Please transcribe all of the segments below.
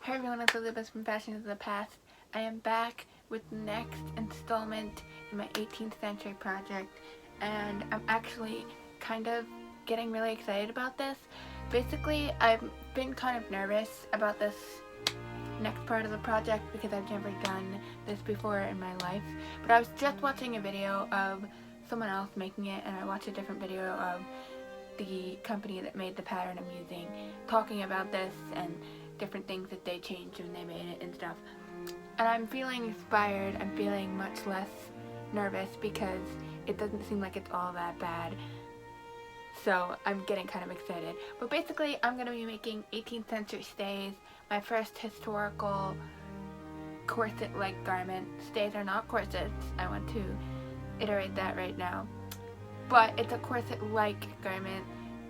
Hi everyone, it's Elisabeth from Fashions of the Past. I am back with the next installment in my 18th century project, and I'm actually kind of getting really excited about this. Basically, I've been kind of nervous about this next part of the project because I've never done this before in my life. But I was just watching a video of someone else making it, and I watched a different video of the company that made the pattern I'm using talking about this and different things that they changed when they made it and stuff. And I'm feeling inspired. I'm feeling much less nervous because it doesn't seem like it's all that bad. So I'm getting kind of excited. But basically, I'm going to be making 18th century stays, my first historical corset-like garment. Stays are not corsets. I want to iterate that right now. But it's a corset-like garment.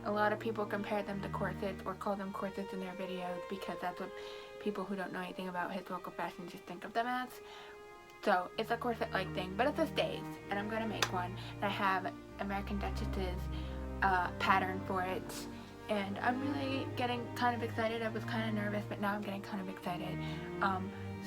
A lot of people compare them to corsets or call them corsets in their videos because that's what people who don't know anything about historical fashion just think of them as. So it's a corset-like thing, but it's a stays, and I'm going to make one. And I have American Duchess's pattern for it, and I'm really getting kind of excited. I was kind of nervous, but now I'm getting kind of excited.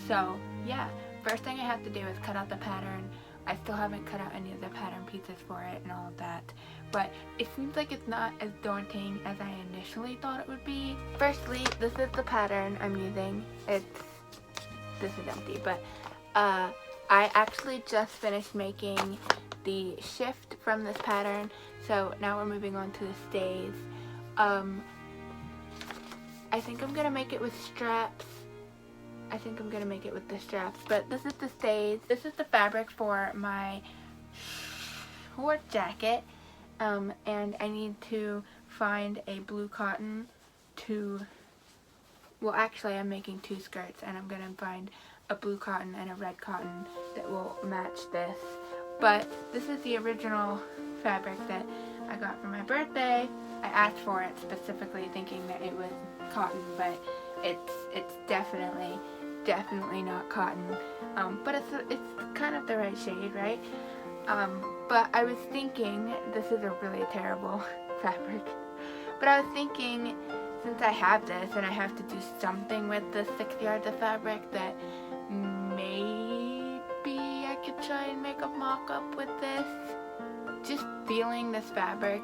So yeah, first thing I have to do is cut out the pattern. I still haven't cut out any of the pattern pieces for it and all of that, but it seems like it's not as daunting as I initially thought it would be. Firstly, this is the pattern I'm using. This is empty, but I actually just finished making the shift from this pattern, so now we're moving on to the stays. I think I'm gonna make it with straps. But this is the stays. This is the fabric for my short jacket, and I need to find a blue cotton well, actually I'm making two skirts, and I'm gonna find a blue cotton and a red cotton that will match this. But this is the original fabric that I got for my birthday. I asked for it specifically thinking that it was cotton, but it's definitely not cotton, but it's kind of the right shade, right? But I was thinking, this is a really terrible fabric, but I was thinking, since I have this and I have to do something with the 6 yards of fabric, that maybe I could try and make a mock-up with this. Just feeling this fabric,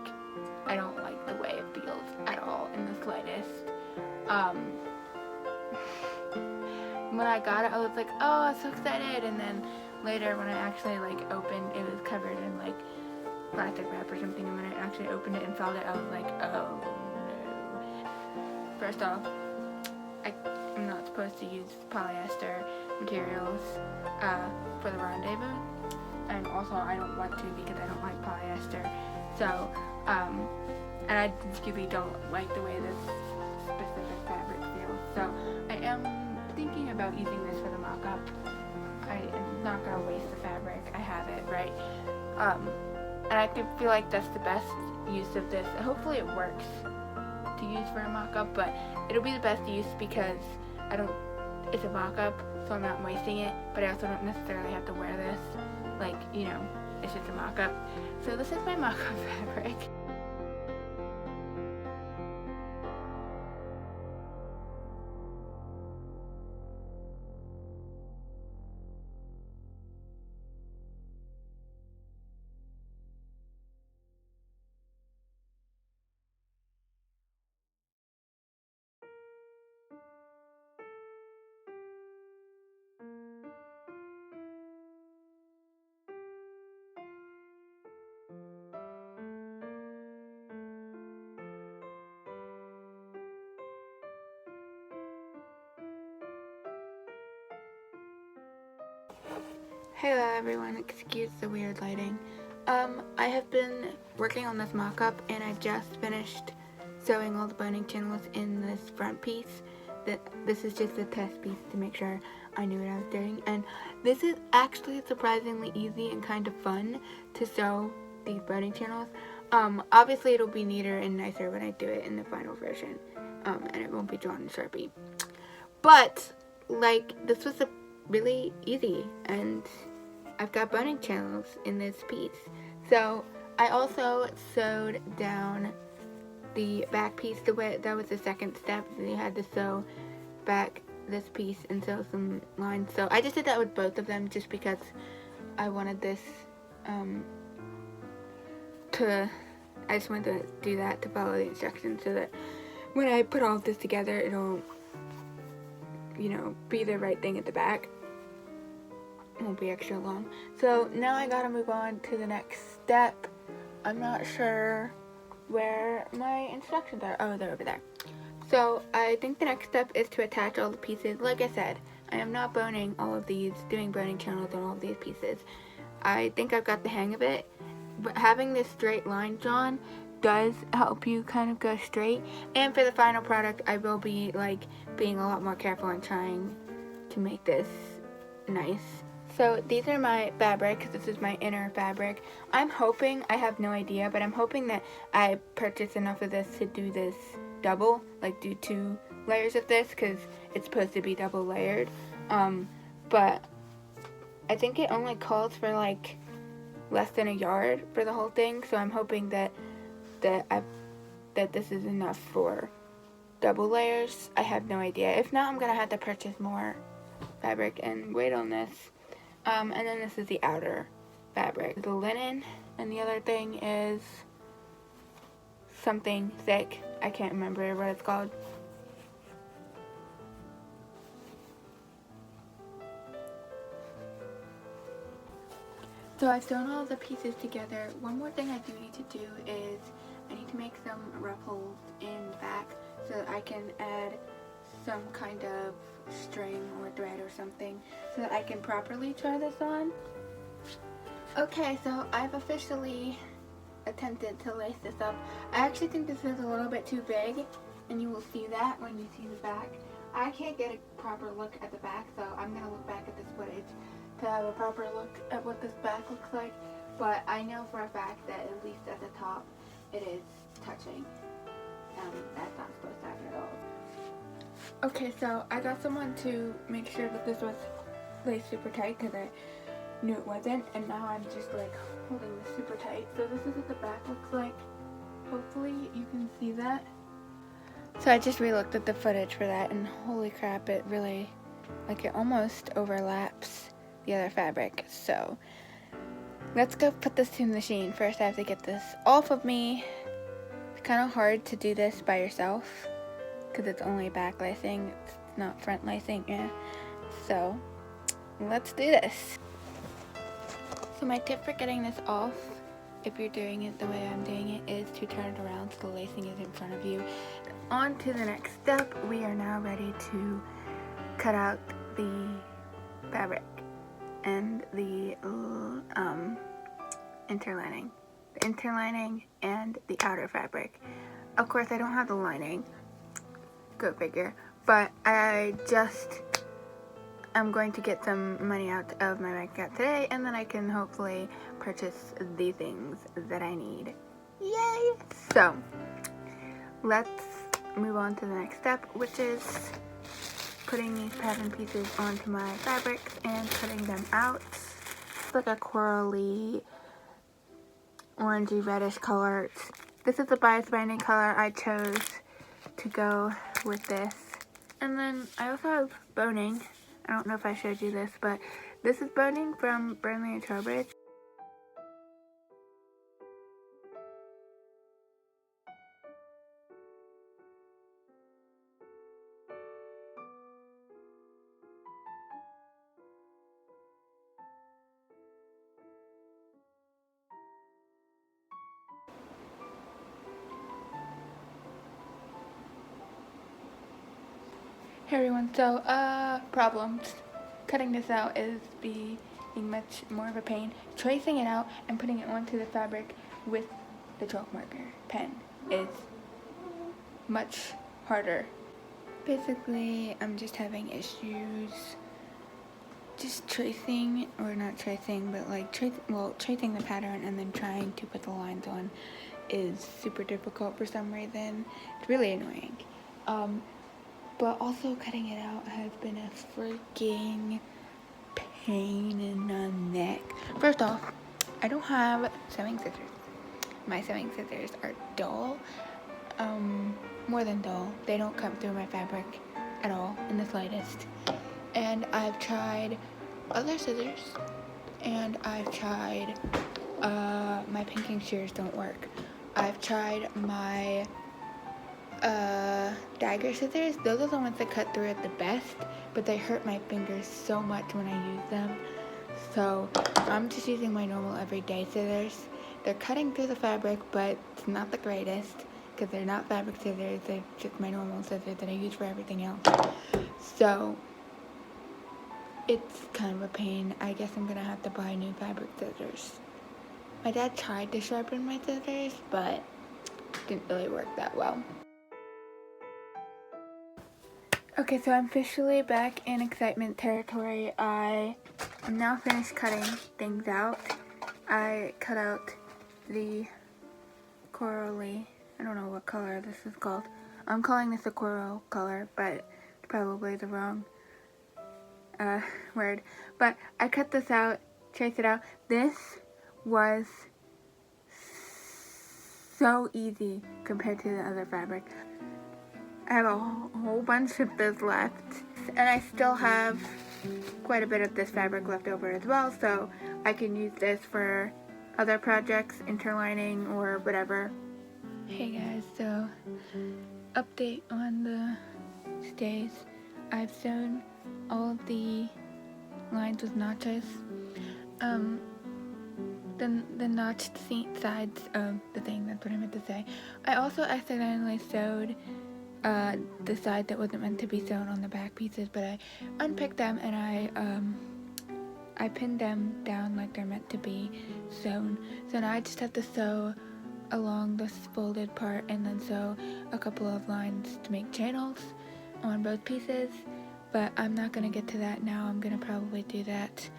I don't like the way it feels at all in the slightest. When I got it, I was like, oh, I'm so excited, and then later when I actually opened, it was covered in plastic wrap or something, and when I actually opened it and felt it, I was like, oh no. First off, I'm not supposed to use polyester materials for the rendezvous, and also I don't want to because I don't like polyester. So, and I really don't like the way this specific fabric feels. So I am thinking about using this for the mock-up. I am not going to waste the fabric. I have it, right? And I feel like that's the best use of this. Hopefully it works to use for a mock-up, but it'll be the best use because it's a mock-up, so I'm not wasting it, but I also don't necessarily have to wear this. It's just a mock-up. So this is my mock-up fabric. Hello everyone, excuse the weird lighting. I have been working on this mock-up, and I just finished sewing all the boning channels in this front piece. This is just a test piece to make sure I knew what I was doing, and this is actually surprisingly easy and kind of fun to sew these boning channels. Obviously it'll be neater and nicer when I do it in the final version, and it won't be drawn in Sharpie. But, this was really easy, and I've got boning channels in this piece. So I also sewed down the back piece the way that was the second step. You had to sew back this piece and sew some lines. So I just did that with both of them just because I wanted this I just wanted to do that to follow the instructions so that when I put all of this together, it'll, you know, be the right thing at the back. It won't be extra long. So now I gotta move on to the next step. I'm not sure where my instructions are. Oh, they're over there. So I think the next step is to attach all the pieces. Like I said, I am not boning all of these, doing boning channels on all of these pieces. I think I've got the hang of it, but having this straight line drawn does help you kind of go straight. And for the final product, I will be like being a lot more careful and trying to make this nice. So these are my fabric. This is my inner fabric. I'm hoping, I have no idea, but I'm hoping that I purchase enough of this to do this double, like do 2 layers of this, because it's supposed to be double layered. But I think it only calls for like less than a yard for the whole thing, so I'm hoping that this is enough for double layers. I have no idea. If not, I'm gonna have to purchase more fabric and wait on this. And then this is the outer fabric, the linen, and the other thing is something thick. I can't remember what it's called. So I've sewn all the pieces together. One more thing I do need to do is I need to make some ruffles in the back so that I can add some kind of string or thread or something so that I can properly try this on. Okay, so I've officially attempted to lace this up. I actually think this is a little bit too big, and you will see that when you see the back. I can't get a proper look at the back, so I'm going to look back at this footage to have a proper look at what this back looks like, but I know for a fact that at least at the top it is touching. That's not supposed to happen at all. Okay, so I got someone to make sure that this was laced super tight because I knew it wasn't, and now I'm just like holding this super tight. So this is what the back looks like. Hopefully you can see that. So I just re-looked at the footage for that, and holy crap, it really, like, it almost overlaps the other fabric. So let's go put this to the machine. First I have to get this off of me. It's kind of hard to do this by yourself because it's only back lacing, it's not front lacing. Yeah. So let's do this. So my tip for getting this off, if you're doing it the way I'm doing it, is to turn it around so the lacing is in front of you. On to the next step. We are now ready to cut out the fabric and the interlining. The interlining and the outer fabric. Of course, I don't have the lining. Go figure. But I'm going to get some money out of my bank account today, and then I can hopefully purchase the things that I need. Yay! So, let's move on to the next step, which is putting these pattern pieces onto my fabrics and cutting them out. It's like a corally, orangey, reddish color. This is the bias binding color I chose to go with this. And then I also have boning. I don't know if I showed you this, but this is boning from Burnley and Trowbridge. Hey everyone, so problems. Cutting this out is being much more of a pain. Tracing it out and putting it onto the fabric with the chalk marker pen is much harder. Basically, I'm just having issues just tracing, or not tracing, but like tracing the pattern and then trying to put the lines on is super difficult for some reason. It's really annoying. But also cutting it out has been a freaking pain in the neck. First off, I don't have sewing scissors. My sewing scissors are dull. More than dull. They don't cut through my fabric at all in the slightest. And I've tried other scissors, and I've tried, my pinking shears don't work. I've tried my dagger scissors. Those are the ones that cut through it the best, but they hurt my fingers so much when I use them. So I'm just using my normal everyday scissors. They're cutting through the fabric, but it's not the greatest because they're not fabric scissors. They're just my normal scissors that I use for everything else. So it's kind of a pain. I guess I'm gonna have to buy new fabric scissors. My dad tried to sharpen my scissors, but it didn't really work that well. Okay, so I'm officially back in excitement territory. I am now finished cutting things out. I cut out the corally, I don't know what color this is called. I'm calling this a coral color, but it's probably the wrong word. But I cut this out, traced it out. This was so easy compared to the other fabric. I have a whole bunch of this left, and I still have quite a bit of this fabric left over as well, so I can use this for other projects, interlining or whatever. Hey guys, so update on the stays. I've sewn all of the lines with notches. The notched sides of the thing, that's what I meant to say. I also accidentally sewed the side that wasn't meant to be sewn on the back pieces, but I unpicked them and I pinned them down like they're meant to be sewn. So now I just have to sew along this folded part and then sew a couple of lines to make channels on both pieces, but I'm not going to get to that now. I'm going to probably do that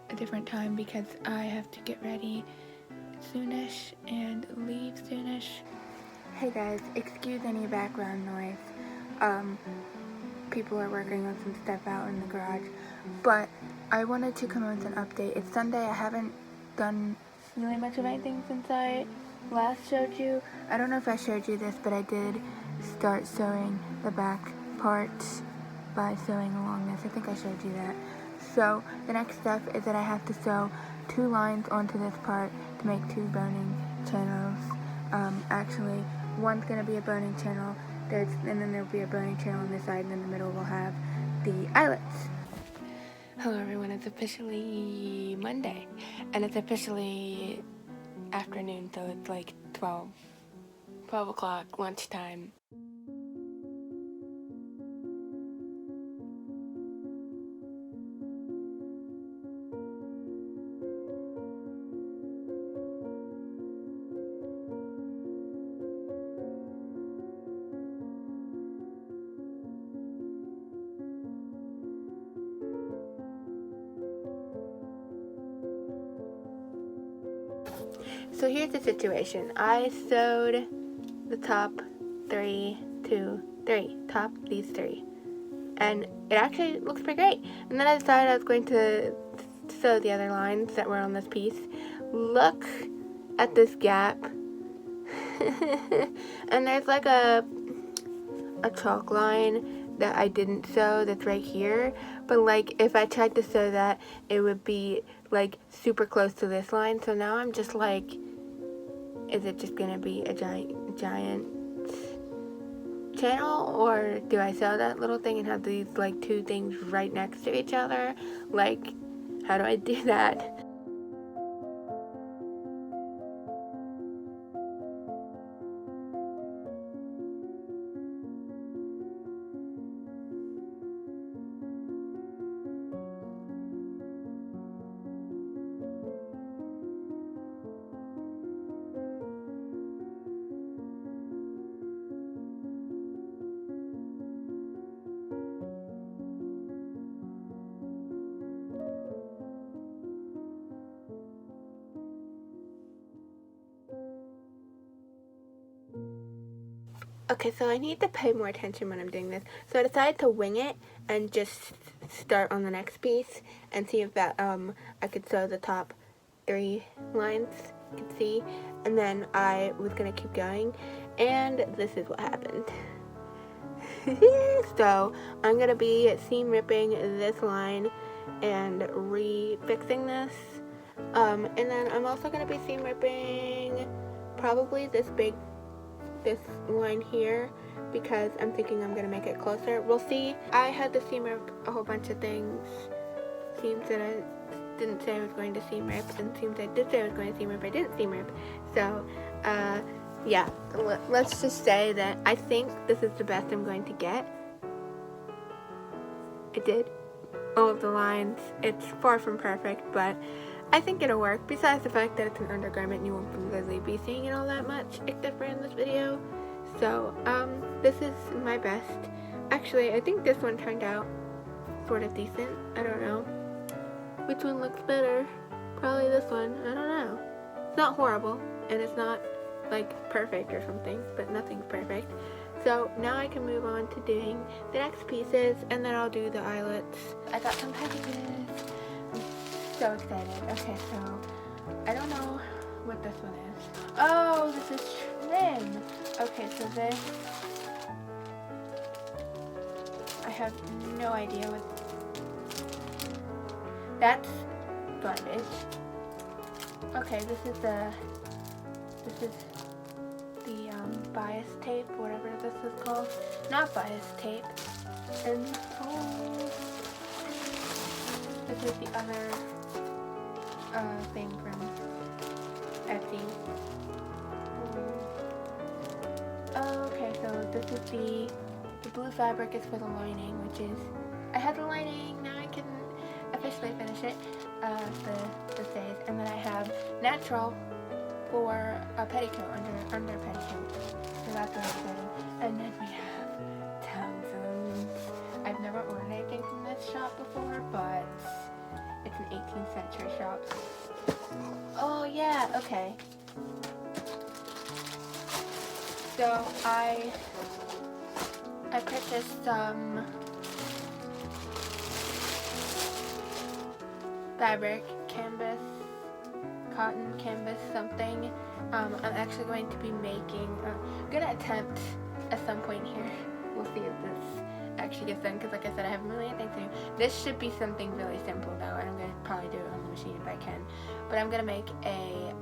a different time because I have to get ready soonish and leave soonish. Hey guys, excuse any background noise. People are working on some stuff out in the garage, but I wanted to come with an update. It's Sunday. I haven't done really much of anything since I last showed you. I don't know if I showed you this, but I did start sewing the back parts by sewing along this. I think I showed you that. So the next step is that I have to sew 2 lines onto this part to make 2 boning channels. Actually, one's going to be a boning channel, and then there'll be a boning channel on this side, and in the middle we'll have the eyelets. Hello everyone, it's officially Monday, and it's officially afternoon, so it's like 12 o'clock, lunchtime. So here's the situation. I sewed the top 3, 2, 3, top these 3, and it actually looks pretty great. And then I decided I was going to sew the other lines that were on this piece. Look at this gap. And there's like a chalk line that I didn't sew that's right here, but like if I tried to sew that, it would be like super close to this line. So now I'm just like, is it just gonna be a giant channel, or do I sew that little thing and have these like 2 things right next to each other? Like, how do I do that? Okay, so I need to pay more attention when I'm doing this. So I decided to wing it and just start on the next piece and see if that I could sew the top 3 lines, you can see, and then I was gonna keep going, and this is what happened. So I'm going to be seam ripping this line and refixing this. And then I'm also going to be seam ripping probably this line here, because I'm thinking I'm going to make it closer. We'll see. I had to seam rip a whole bunch of things. Seams that I didn't say I was going to seam rip, and seams I did say I was going to seam rip, I didn't seam rip. So, yeah, let's just say that I think this is the best I'm going to get. I did all of the lines. It's far from perfect, but I think it'll work, besides the fact that it's an undergarment and you won't really be seeing it all that much, except for in this video. So, this is my best. Actually, I think this one turned out sort of decent. I don't know. Which one looks better? Probably this one. I don't know. It's not horrible, and it's not, like, perfect or something, but nothing's perfect. So, now I can move on to doing the next pieces, and then I'll do the eyelets. I got some packages. So excited. Okay, so I don't know what this one is. Oh, this is trim. Okay, so this, I have no idea what, that's garbage. Okay, this is the bias tape, whatever this is called. Not bias tape. And this is the other thing from Etsy. Okay, so this is the blue fabric is for the lining, which is, I have the lining, now I can officially finish it, the stays, and then I have natural for a petticoat, under petticoat, so that's really exciting. And then we have Townsend's. I've never ordered anything from this shop before, but it's an 18th century shop. Oh yeah, okay. So I purchased some fabric, canvas, cotton, canvas, something. I'm actually going to be making, I'm going to attempt at some point here. We'll see if this actually gets done, because like I said, I haven't really anything to do. This should be something really simple though, and I'm going to probably do it on the machine if I can. But I'm going to make a,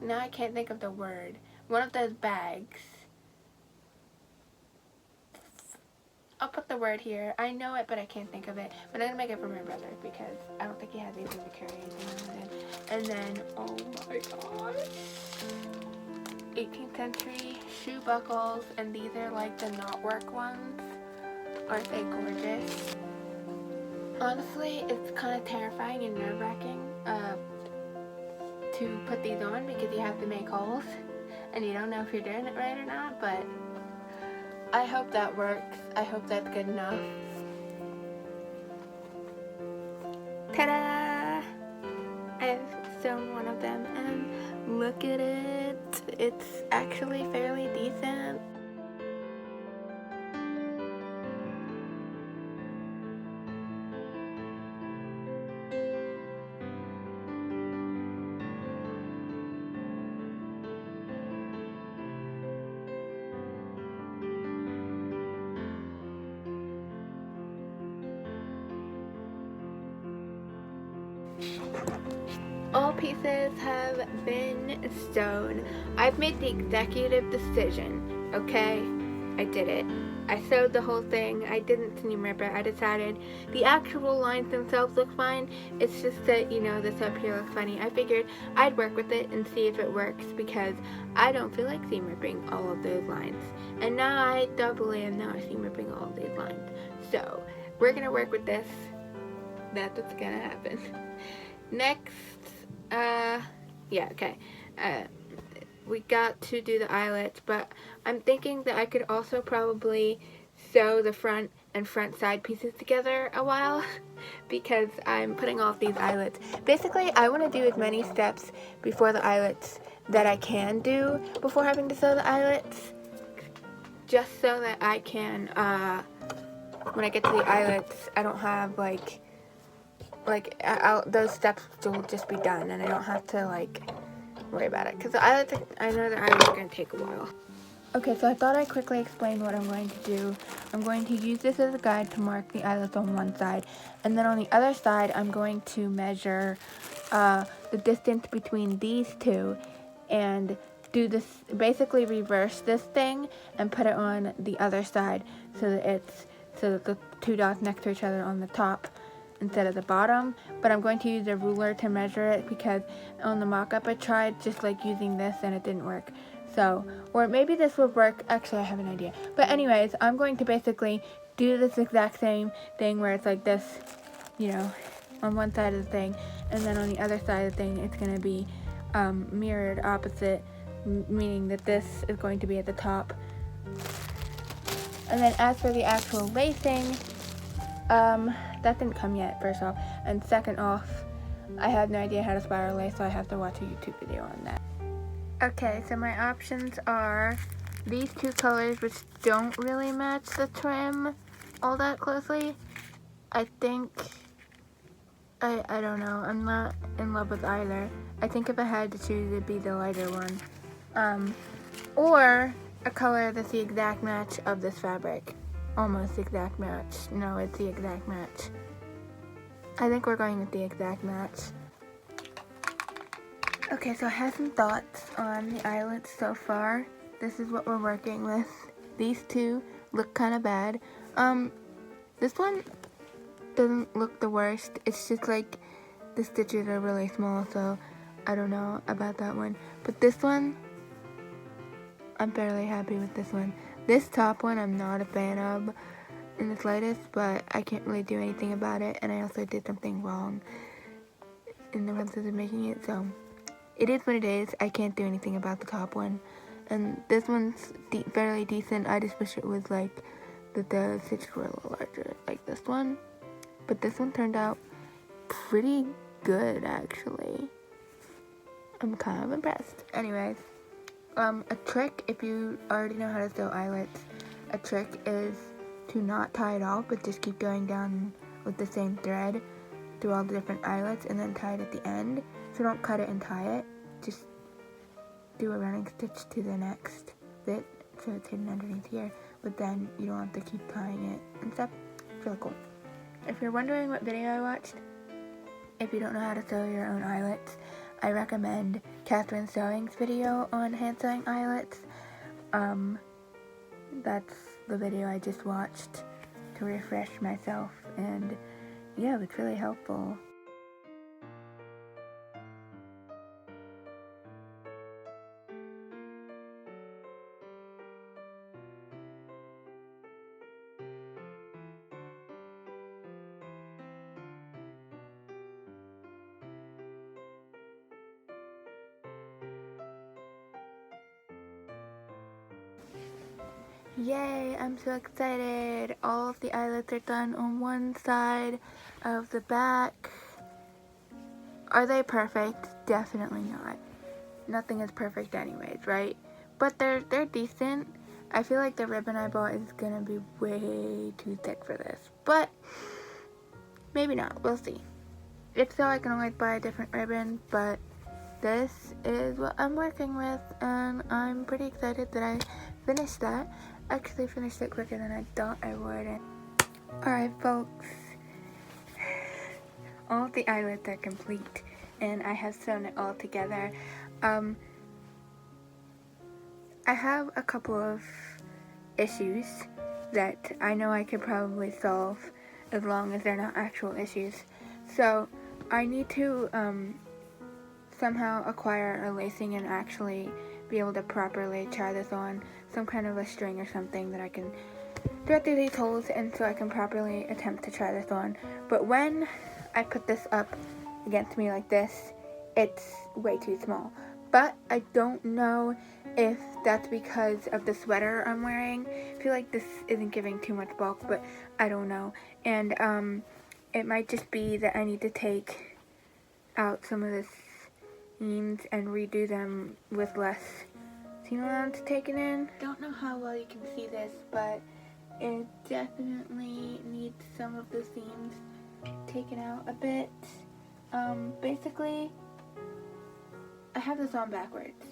now I can't think of the word. One of those bags. I'll put the word here. I know it, but I can't think of it. But I'm going to make it for my brother, because I don't think he has anything to carry anything on. And then, oh my gosh, 18th century shoe buckles, and these are like the knotwork ones. Aren't they gorgeous? Honestly, it's kind of terrifying and nerve-wracking to put these on, because you have to make holes, and you don't know if you're doing it right or not, but I hope that works. I hope that's good enough. Ta-da! I've sewn one of them, and look at it. It's actually fairly decent. All pieces have been sewn. I've made the executive decision, okay? I did it. I sewed the whole thing. I didn't seam rip it. I decided the actual lines themselves look fine. It's just that, you know, this up here looks funny. I figured I'd work with it and see if it works, because I don't feel like seam ripping all of those lines. And now I doubly am now seam ripping all of these lines. So, we're gonna work with this. That's what's gonna happen. Next, yeah, okay. We got to do the eyelets, but I'm thinking that I could also probably sew the front and front side pieces together a while, because I'm putting off these eyelets. Basically, I want to do as many steps before the eyelets that I can do before having to sew the eyelets, just so that I can, when I get to the eyelets, I don't have, those steps will just be done, and I don't have to, worry about it. Because the eyelets, I know the eyelets are going to take a while. Okay, so I thought I'd quickly explain what I'm going to do. I'm going to use this as a guide to mark the eyelets on one side, and then on the other side, I'm going to measure the distance between these two and do this, basically reverse this thing and put it on the other side so that the two dots next to each other on the top instead of the bottom. But I'm going to use a ruler to measure it because on the mock-up I tried just like using this and it didn't work. So, or maybe this would work. Actually, I have an idea. But anyways, I'm going to basically do this exact same thing where it's like this, you know, on one side of the thing, and then on the other side of the thing, it's going to be mirrored opposite, meaning that this is going to be at the top. And then as for the actual lacing, that didn't come yet, first off. And second off, I have no idea how to spiral lace, so I have to watch a YouTube video on that. Okay, so my options are these two colors, which don't really match the trim all that closely. I think, I don't know, I'm not in love with either. I think if I had to choose, it'd be the lighter one. Or a color that's the exact match of this fabric. Almost exact match. No, it's the exact match. I think we're going with the exact match. Okay, so I have some thoughts on the eyelets so far. This is what we're working with. These two look kind of bad. This one doesn't look the worst. It's just like the stitches are really small, so I don't know about that one. But this one, I'm fairly happy with this one. This top one I'm not a fan of in the slightest, but I can't really do anything about it, and I also did something wrong in the process of making it, so it is what it is. I can't do anything about the top one. And this one's fairly decent. I just wish it was like that the stitches were a little larger, like this one. But this one turned out pretty good, actually. I'm kind of impressed. Anyways, a trick, if you already know how to sew eyelets, a trick is to not tie it off, but just keep going down with the same thread through all the different eyelets and then tie it at the end. So don't cut it and tie it, just do a running stitch to the next bit so it's hidden underneath here, but then you don't have to keep tying it and stuff. It's really cool. If you're wondering what video I watched, if you don't know how to sew your own eyelets, I recommend Catherine Sewing's video on hand sewing eyelets. That's the video I just watched to refresh myself, and yeah, it's really helpful. Yay, I'm so excited. All of the eyelets are done on one side of the back. Are they perfect? Definitely not. Nothing is perfect anyways, right? But they're decent. I feel like the ribbon I bought is gonna be way too thick for this, but maybe not. We'll see. If so, I can always buy a different ribbon, but this is what I'm working with, and I'm pretty excited that I finished that. Actually finished it quicker than I thought I would. Alright folks, all of the eyelets are complete and I have sewn it all together. I have a couple of issues that I know I could probably solve as long as they're not actual issues. So I need to somehow acquire a lacing and actually be able to properly try this on some kind of a string or something that I can thread through these holes, and so I can properly attempt to try this on. But when I put this up against me like this, it's way too small. But I don't know if that's because of the sweater I'm wearing. I feel like this isn't giving too much bulk, but I don't know. And it might just be that I need to take out some of the seams and redo them with less seam allowance taken in. Don't know how well you can see this, but it definitely needs some of the seams taken out a bit. Basically, I have this on backwards,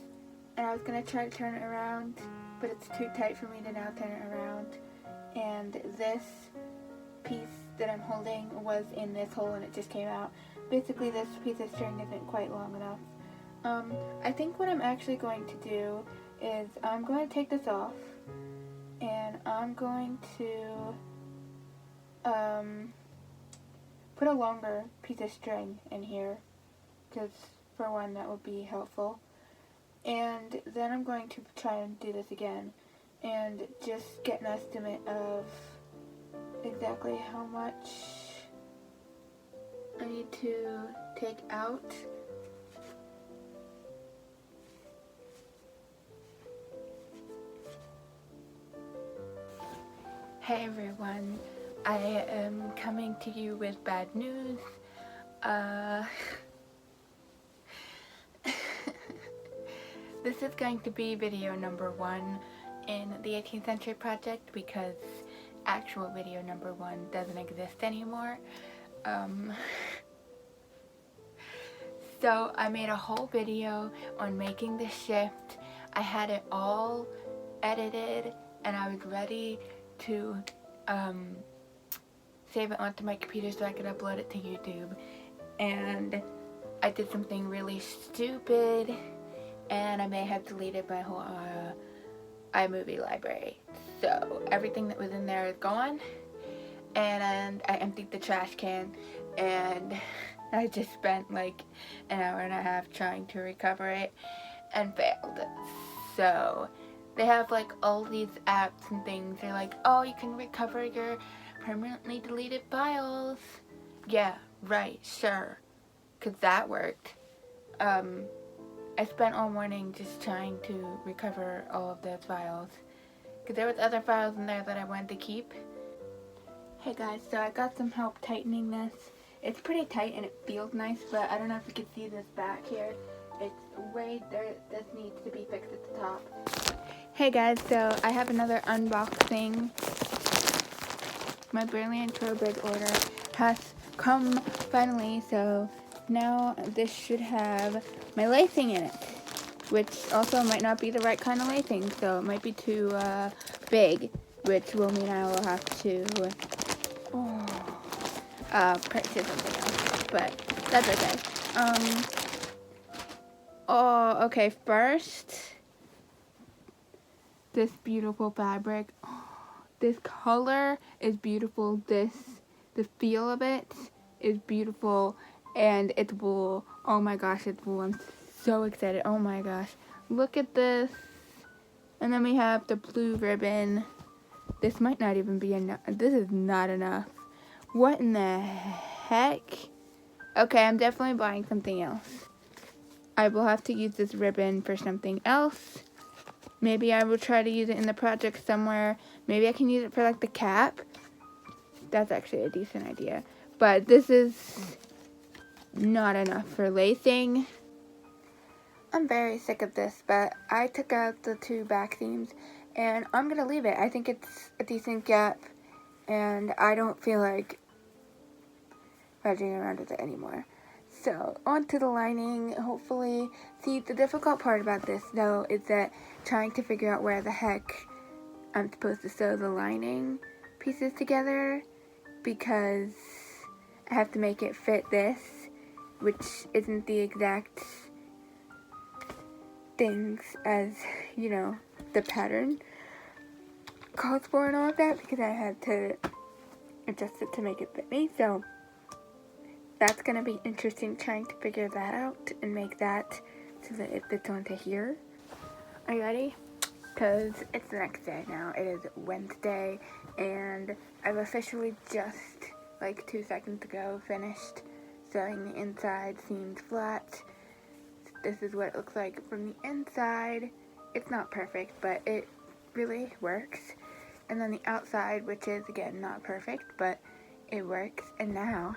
and I was gonna try to turn it around, but it's too tight for me to now turn it around. And this piece that I'm holding was in this hole and it just came out. Basically, this piece of string isn't quite long enough. I think what I'm actually going to do is I'm going to take this off and I'm going to put a longer piece of string in here, because for one that would be helpful. And then I'm going to try and do this again and just get an estimate of exactly how much I need to take out. Hey everyone, I am coming to you with bad news. This is going to be video number 1 in the 18th Century Project, because actual video number 1 doesn't exist anymore. So I made a whole video on making the shift. I had it all edited and I was ready to save it onto my computer so I could upload it to YouTube. And I did something really stupid, and I may have deleted my whole iMovie library. So everything that was in there is gone, and I emptied the trash can, and I just spent like an hour and a half trying to recover it and failed. So they have like all these apps and things. They're like, oh, you can recover your permanently deleted files. Yeah, right, sure, because that worked. I spent all morning just trying to recover all of those files, because there was other files in there that I wanted to keep. Hey guys, so I got some help tightening this. It's pretty tight and it feels nice, but I don't know if you can see this back here. It's way there. This needs to be fixed at the top. Hey guys, so I have another unboxing. My Brilliant Trowbridge order has come finally, so now this should have my lacing in it, which also might not be the right kind of lacing, so it might be too big, which will mean I will have to purchase something else, but that's okay. Okay, first, this beautiful fabric. This color is beautiful. The feel of it is beautiful, and it's wool. Oh my gosh, it's wool. I'm so excited. Oh my gosh. Look at this. And then we have the blue ribbon. This might not even be enough. This is not enough. What in the heck? Okay, I'm definitely buying something else. I will have to use this ribbon for something else. Maybe I will try to use it in the project somewhere. Maybe I can use it for like the cap. That's actually a decent idea. But this is not enough for lacing. I'm very sick of this, but I took out the 2 back seams and I'm gonna leave it. I think it's a decent gap and I don't feel like fudging around with it anymore. So, onto the lining, hopefully. See, the difficult part about this, though, is that trying to figure out where the heck I'm supposed to sew the lining pieces together, because I have to make it fit this, which isn't the exact things as, you know, the pattern calls for and all of that, because I had to adjust it to make it fit me. So that's going to be interesting, trying to figure that out and make that so that it fits onto here. Are you ready? Because it's the next day now. It is Wednesday, and I've officially just, like 2 seconds ago, finished sewing the inside seams flat. This is what it looks like from the inside. It's not perfect, but it really works. And then the outside, which is, again, not perfect, but it works. And now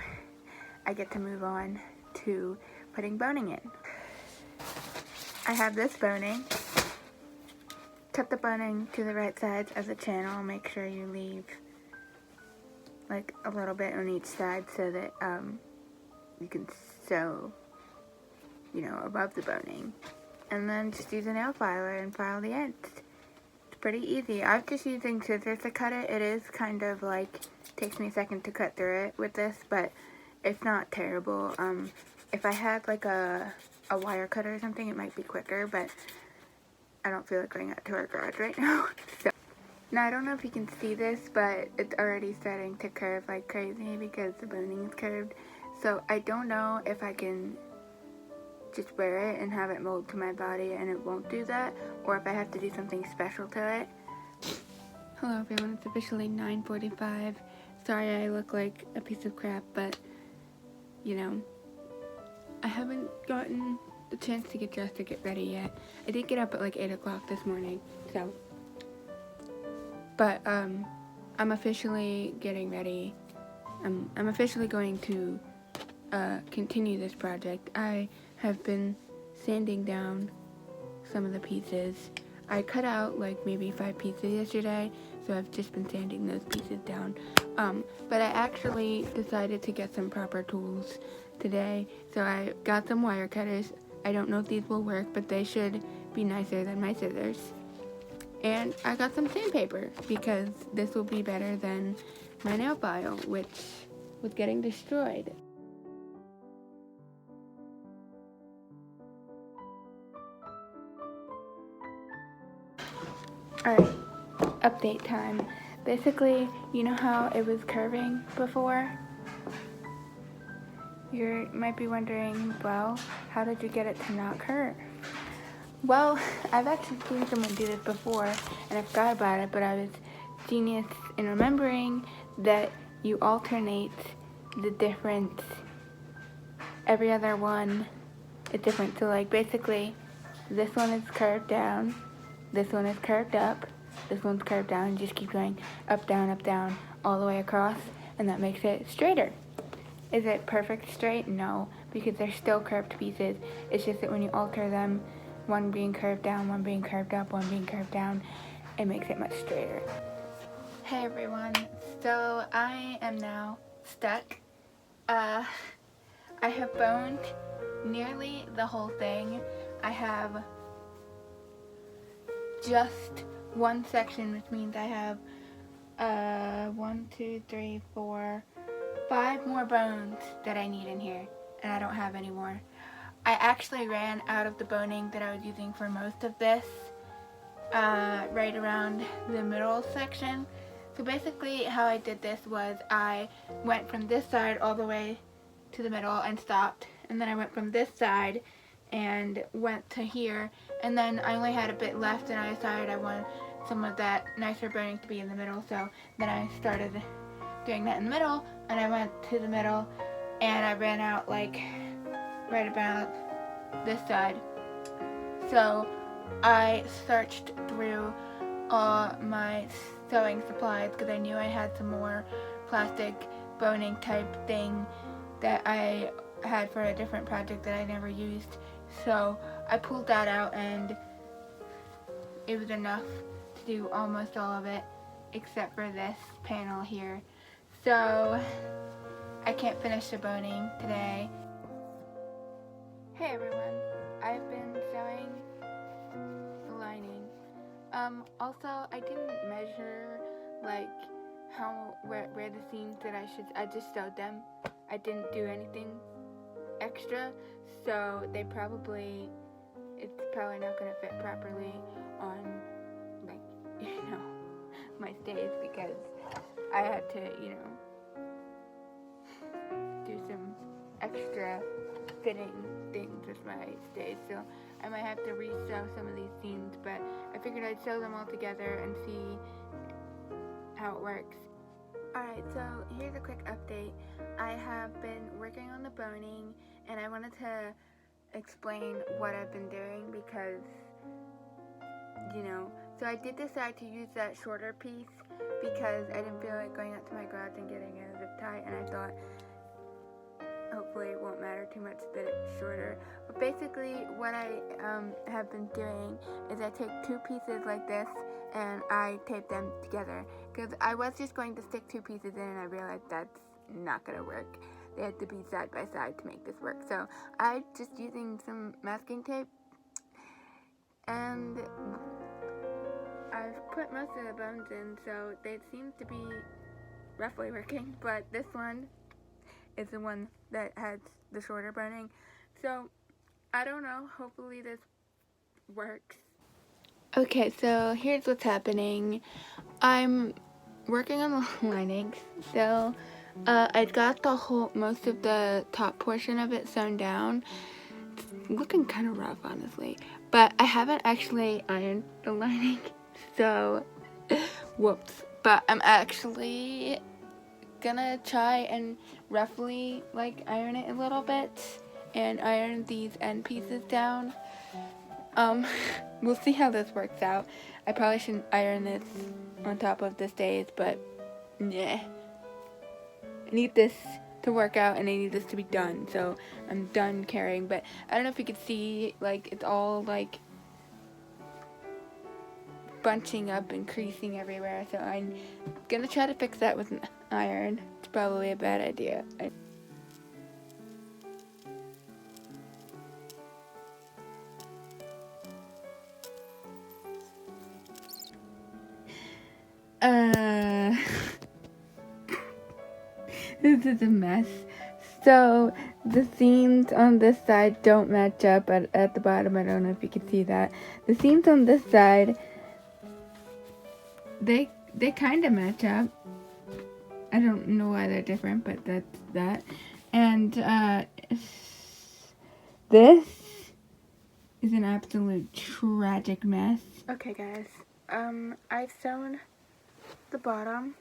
I get to move on to putting boning in. I have this boning. Cut the boning to the right sides of the channel. Make sure you leave like a little bit on each side so that you can sew, you know, above the boning. And then just use a nail filer and file the ends. It's pretty easy. I'm just using scissors to cut it. It is kind of like, takes me a second to cut through it with this, but it's not terrible. If I had like a wire cutter or something, it might be quicker, but I don't feel like going out to our garage right now. So, now I don't know if you can see this, but it's already starting to curve like crazy because the boning is curved. So I don't know if I can just wear it and have it mold to my body and it won't do that, or if I have to do something special to it. Hello everyone, it's officially 9:45. Sorry I look like a piece of crap, but you know, I haven't gotten the chance to get dressed or get ready yet. I did get up at like 8 o'clock this morning, so. But I'm officially getting ready. I'm officially going to continue this project. I have been sanding down some of the pieces. I cut out like maybe 5 pieces yesterday, so I've just been sanding those pieces down. But I actually decided to get some proper tools today, so I got some wire cutters. I don't know if these will work, but they should be nicer than my scissors. And I got some sandpaper, because this will be better than my nail file, which was getting destroyed. Alright, update time. Basically, you know how it was curving before? You might be wondering, well, how did you get it to not curve? Well, I've actually seen someone do this before, and I forgot about it, but I was genius in remembering that you alternate the different, every other one is different. So like basically, this one is curved down, this one is curved up, this one's curved down, and just keep going up, down, all the way across, and that makes it straighter. Is it perfect straight? No, because they're still curved pieces. It's just that when you alter them, one being curved down, one being curved up, one being curved down, it makes it much straighter. Hey everyone, so I am now stuck. I have boned nearly the whole thing. I have just one section, which means I have 1, 2, 3, 4, 5 more bones that I need in here, and I don't have any more. I actually ran out of the boning that I was using for most of this, right around the middle section. So basically how I did this was I went from this side all the way to the middle and stopped, and then I went from this side and went to here, and then I only had a bit left, and I decided I wanted some of that nicer boning to be in the middle, so then I started doing that in the middle, and I went to the middle, and I ran out like right about this side. So I searched through all my sewing supplies because I knew I had some more plastic boning type thing that I had for a different project that I never used. So I pulled that out, and it was enough to do almost all of it except for this panel here. So I can't finish the boning today. Hey everyone, I've been sewing the lining. Also, I didn't measure like where the seams that I just sewed them. I didn't do anything extra, so it's probably not gonna fit properly on like, my stays, because I had to, do some extra fitting things with my stays, so I might have to re-sew some of these seams, but I figured I'd sew them all together and see how it works. Alright, so here's a quick update. I have been working on the boning, and I wanted to explain what I've been doing because, so I did decide to use that shorter piece because I didn't feel like going out to my garage and getting a zip tie, and I thought hopefully it won't matter too much that it's shorter. But basically what I have been doing is I take 2 pieces like this and I tape them together, because I was just going to stick 2 pieces in and I realized that's not going to work. They had to be side by side to make this work. So I'm just using some masking tape, and I've put most of the bones in, so they seem to be roughly working, but this one is the one that has the shorter boning. So, I don't know, hopefully this works. Okay, so here's what's happening. I'm working on the linings, so I got most of the top portion of it sewn down. It's looking kind of rough, honestly, but I haven't actually ironed the lining, so whoops. But I'm actually gonna try and roughly like iron it a little bit and iron these end pieces down. We'll see how this works out. I probably shouldn't iron this on top of this days, but yeah. I need this to work out and I need this to be done, so I'm done caring. But I don't know if you could see, like, it's all like bunching up and creasing everywhere, so I'm gonna try to fix that with an iron. It's probably a bad idea. This is a mess. So the seams on this side don't match up at the bottom. I don't know if you can see that. The seams on this side, they kind of match up. I don't know why they're different, but that's that. And this is an absolute tragic mess. Okay, guys. I've sewn the bottom.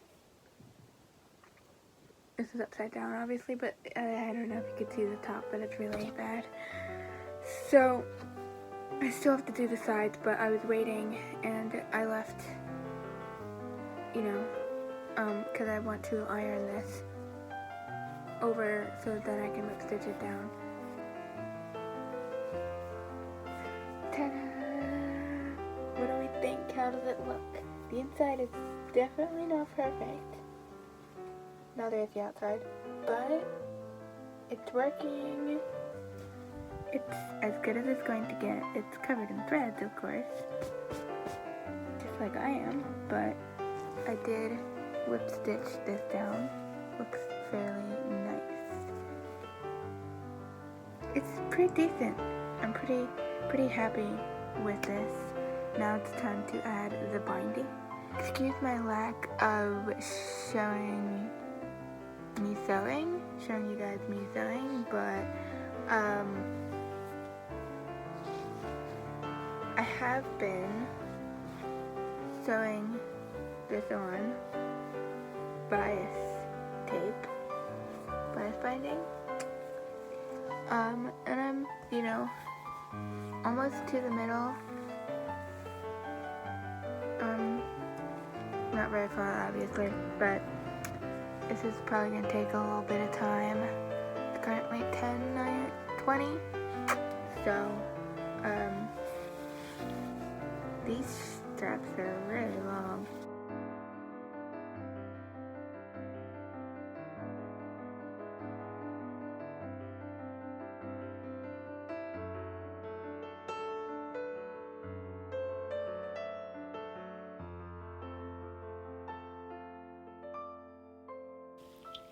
This is upside down, obviously, but I don't know if you could see the top, but it's really bad. So, I still have to do the sides, but I was waiting, and I left, because I want to iron this over so that I can whip stitch it down. Ta-da! What do we think? How does it look? The inside is definitely not perfect. Neither is the outside, but it's working. It's as good as it's going to get. It's covered in threads, of course, just like I am, but I did whip stitch this down. Looks fairly nice. It's pretty decent. I'm pretty happy with this. Now it's time to add the binding. Excuse my lack of showing you guys me sewing, but I have been sewing this on bias binding, and I'm almost to the middle, not very far obviously, but this is probably going to take a little bit of time. It's currently 10:20, so these straps are really long.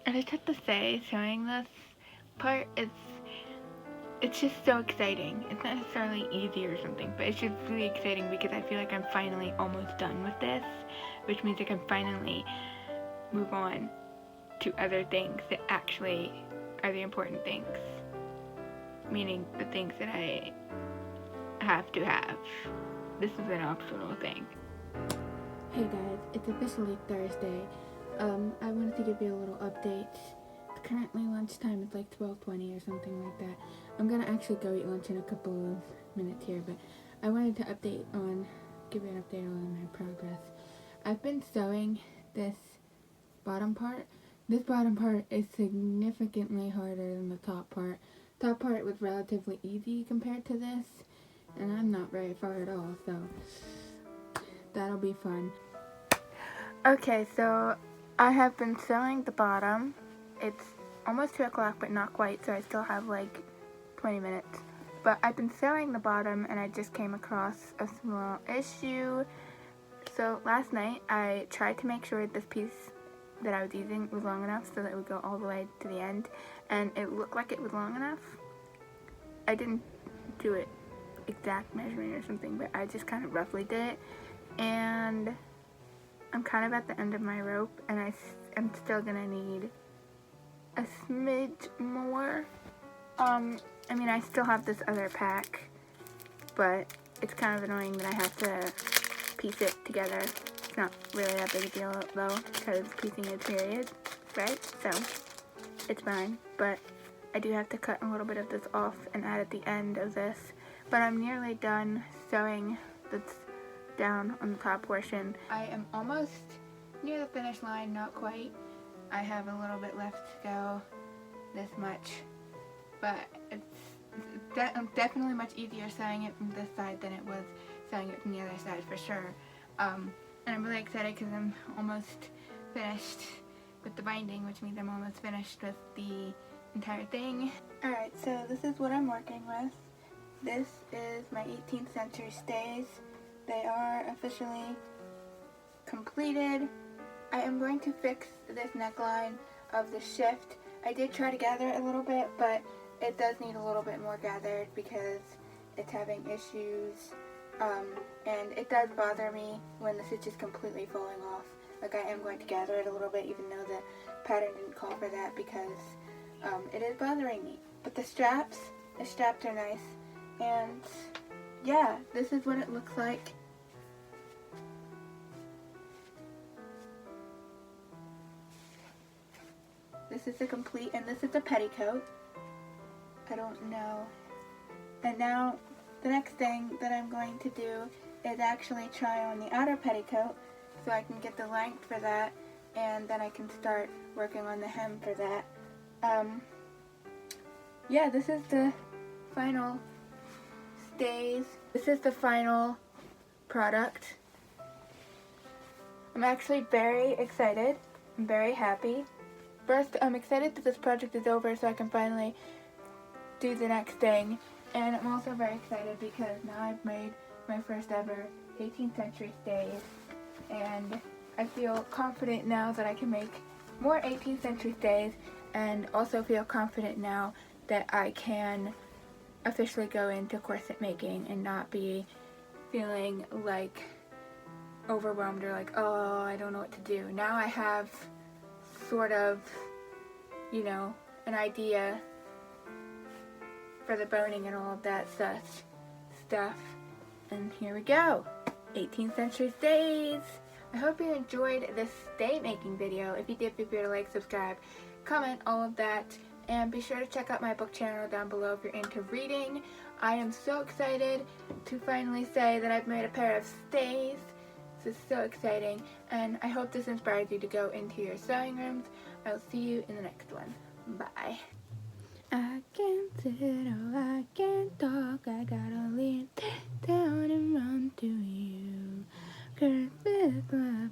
I just have to say, showing this part, it's just so exciting. It's not necessarily easy or something, but it's just really exciting because I feel like I'm finally almost done with this, which means I can finally move on to other things that actually are the important things, meaning the things that I have to have. This is an optional thing. Hey guys, it's officially Thursday. I wanted to give you a little update. It's currently lunchtime. It's like 12:20 or something like that. I'm gonna actually go eat lunch in a couple of minutes here, but I wanted to give you an update on my progress. I've been sewing this bottom part. This bottom part is significantly harder than the top part. Top part was relatively easy compared to this, and I'm not very far at all, so that'll be fun. Okay, so I have been sewing the bottom. It's almost 2 o'clock, but not quite, so I still have like 20 minutes. But I've been sewing the bottom, and I just came across a small issue. So last night I tried to make sure this piece that I was using was long enough so that it would go all the way to the end, and it looked like it was long enough. I didn't do it exact measurement or something, but I just kind of roughly did it, and I'm kind of at the end of my rope, and I'm still gonna need a smidge more. I mean, I still have this other pack, but it's kind of annoying that I have to piece it together. It's not really that big a deal though, because piecing is period, right? So it's fine, but I do have to cut a little bit of this off and add at the end of this. But I'm nearly done sewing this down on the top portion. I am almost near the finish line, not quite. I have a little bit left to go, this much, but it's definitely much easier sewing it from this side than it was sewing it from the other side, for sure. And I'm really excited because I'm almost finished with the binding, which means I'm almost finished with the entire thing. Alright, so this is what I'm working with. This is my 18th century stays. They are officially completed. I am going to fix this neckline of the shift. I did try to gather it a little bit, but it does need a little bit more gathered because it's having issues, and it does bother me when the stitch is completely falling off. Like, I am going to gather it a little bit, even though the pattern didn't call for that, because it is bothering me. But the straps are nice, and yeah, this is what it looks like. This is the complete, and this is the petticoat. I don't know. And now, the next thing that I'm going to do is actually try on the outer petticoat so I can get the length for that, and then I can start working on the hem for that. Yeah, this is the final stays. This is the final product. I'm actually very excited. I'm very happy. First, I'm excited that this project is over so I can finally do the next thing. And I'm also very excited because now I've made my first ever 18th century stays. And I feel confident now that I can make more 18th century stays, and also feel confident now that I can officially go into corset making and not be feeling like overwhelmed or like, oh, I don't know what to do. Now I have sort of, you know, an idea for the boning and all of that stuff. And here we go. 18th century stays. I hope you enjoyed this stay making video. If you did, be sure to like, subscribe, comment, all of that. And be sure to check out my book channel down below if you're into reading. I am so excited to finally say that I've made a pair of stays. This is so exciting, and I hope this inspires you to go into your sewing rooms. I'll see you in the next one. Bye. I can't sit or I can't talk. I gotta lean down and run to you. 'Cause this love